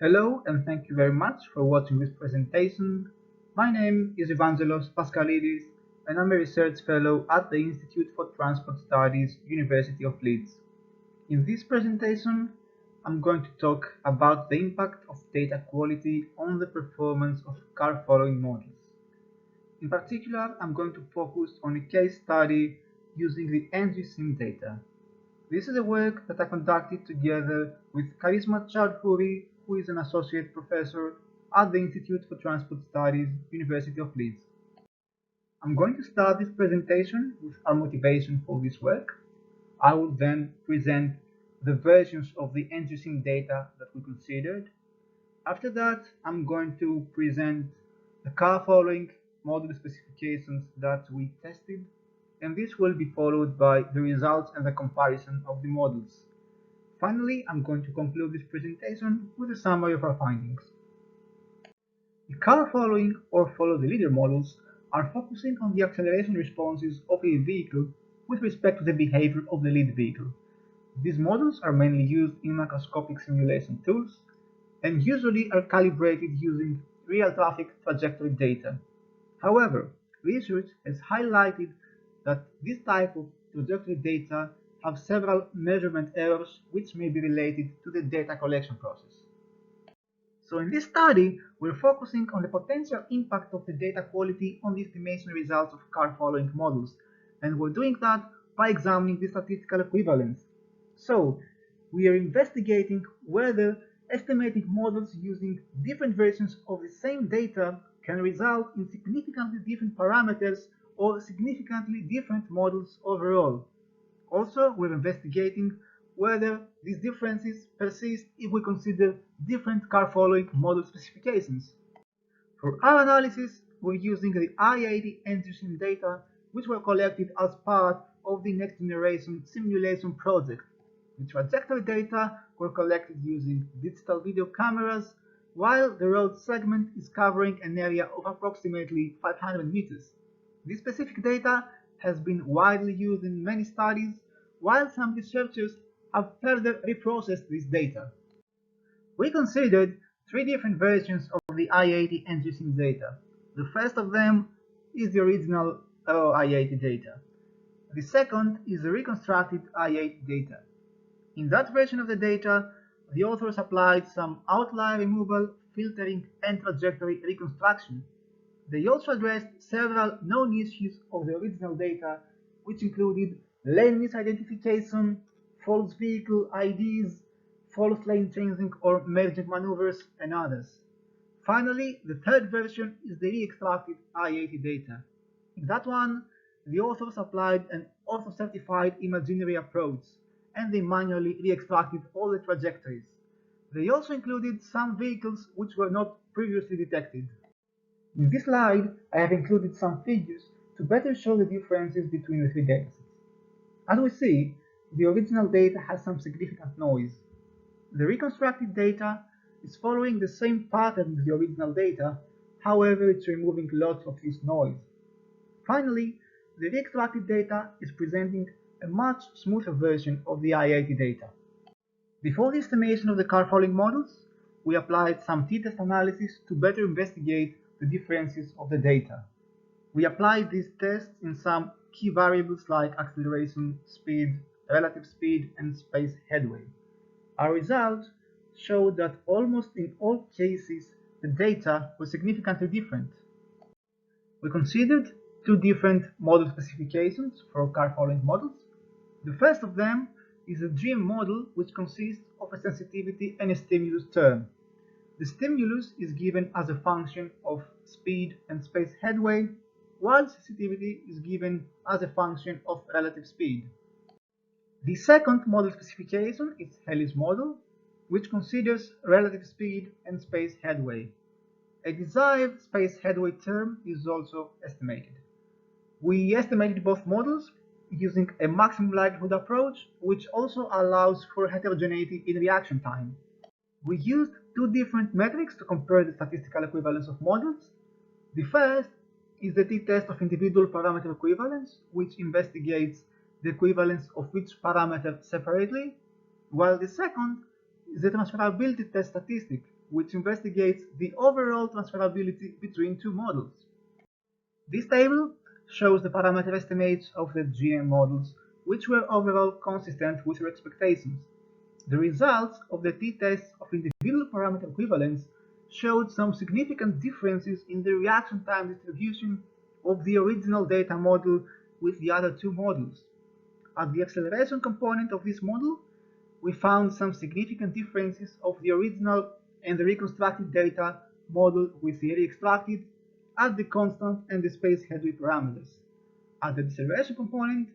Hello and thank you very much for watching this presentation. My name is Evangelos Paschalidis and I'm a research fellow at the Institute for Transport Studies, University of Leeds. In this presentation, I'm going to talk about the impact of data quality on the performance of car following models. In particular, I'm going to focus on a case study using the NGSIM data. This is a work that I conducted together with Choudhury, who is an associate professor at the Institute for Transport Studies, University of Leeds. I'm going to start this presentation with our motivation for this work. I will then present the versions of the NGSIM data that we considered. After that, I'm going to present the car following model specifications that we tested, and this will be followed by the results and the comparison of the models. Finally, I'm going to conclude this presentation with a summary of our findings. The car following or follow the leader models are focusing on the acceleration responses of a vehicle with respect to the behavior of the lead vehicle. These models are mainly used in macroscopic simulation tools and usually are calibrated using real traffic trajectory data. However, research has highlighted that this type of trajectory data have several measurement errors which may be related to the data collection process. So in this study, we're focusing on the potential impact of the data quality on the estimation results of car following models, and we're doing that by examining the statistical equivalence. So we are investigating whether estimating models using different versions of the same data can result in significantly different parameters or significantly different models overall. Also, we're investigating whether these differences persist if we consider different car following model specifications. For our analysis, we're using the I-80 NGSIM data which were collected as part of the next generation simulation project. The trajectory data were collected using digital video cameras, while the road segment is covering an area of approximately 500 meters. This specific data has been widely used in many studies, while some researchers have further reprocessed this data. We considered three different versions of the I-80 NGSIM data. The first of them is the original I-80 data. The second is the reconstructed I-80 data. In that version of the data, the authors applied some outlier removal, filtering, and trajectory reconstruction. They also addressed several known issues of the original data, which included lane misidentification, false vehicle IDs, false lane changing or merging maneuvers, and others. Finally, the third version is the re-extracted I-80 data. In that one, the authors applied an author-certified imaginary approach, and they manually re-extracted all the trajectories. They also included some vehicles which were not previously detected. In this slide, I have included some figures to better show the differences between the three datasets. As we see, the original data has some significant noise. The reconstructed data is following the same pattern as the original data, however it's removing lots of this noise. Finally, the re-extracted data is presenting a much smoother version of the I-80 data. Before the estimation of the car following models, we applied some t-test analysis to better investigate the differences of the data. We applied these tests in some key variables like acceleration, speed, relative speed, and space headway. Our results showed that almost in all cases the data was significantly different. We considered two different model specifications for car following models. The first of them is a GM model which consists of a sensitivity and a stimulus term. The stimulus is given as a function of speed and space headway, while sensitivity is given as a function of relative speed. The second model specification is Helly's model, which considers relative speed and space headway. A desired space headway term is also estimated. We estimated both models using a maximum likelihood approach, which also allows for heterogeneity in reaction time. We used two different metrics to compare the statistical equivalence of models. The first is the t-test of individual parameter equivalence, which investigates the equivalence of each parameter separately, while the second is the transferability test statistic, which investigates the overall transferability between two models. This table shows the parameter estimates of the GM models, which were overall consistent with your expectations. The results of the t-tests of individual parameter equivalence showed some significant differences in the reaction time distribution of the original data model with the other two models. At the acceleration component of this model, we found some significant differences of the original and the reconstructed data model with the area extracted at the constant and the space Choudhury parameters. At the deceleration component,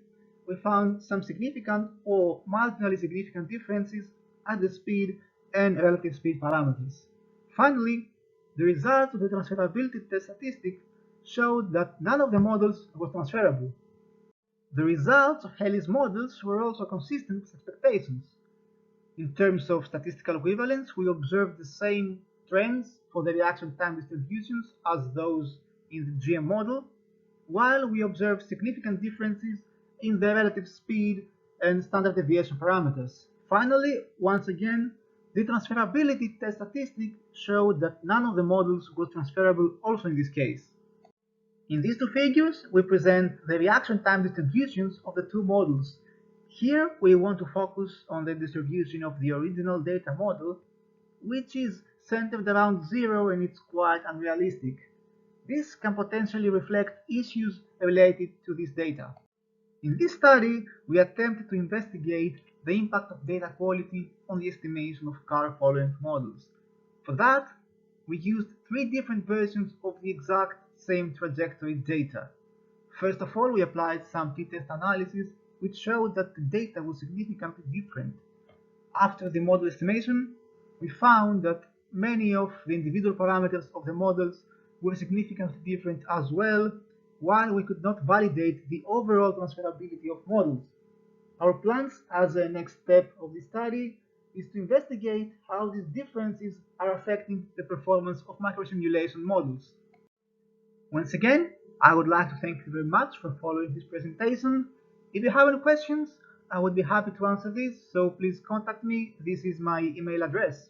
we found some significant or marginally significant differences at the speed and relative speed parameters. Finally, the results of the transferability test statistic showed that none of the models was transferable. The results of Haley's models were also consistent with expectations. In terms of statistical equivalence, we observed the same trends for the reaction time distributions as those in the GM model, while we observed significant differences in the relative speed and standard deviation parameters. Finally, once again, the transferability test statistic showed that none of the models was transferable also in this case. In these two figures, we present the reaction time distributions of the two models. Here we want to focus on the distribution of the original data model, which is centered around 0 and it's quite unrealistic. This can potentially reflect issues related to this data. In this study, we attempted to investigate the impact of data quality on the estimation of car-following models. For that, we used three different versions of the exact same trajectory data. First of all, we applied some t-test analysis which showed that the data was significantly different. After the model estimation, we found that many of the individual parameters of the models were significantly different as well, while we could not validate the overall transferability of models. Our plans as a next step of the study is to investigate how these differences are affecting the performance of microsimulation models. Once again, I would like to thank you very much for following this presentation. If you have any questions, I would be happy to answer these, so please contact me. This is my email address.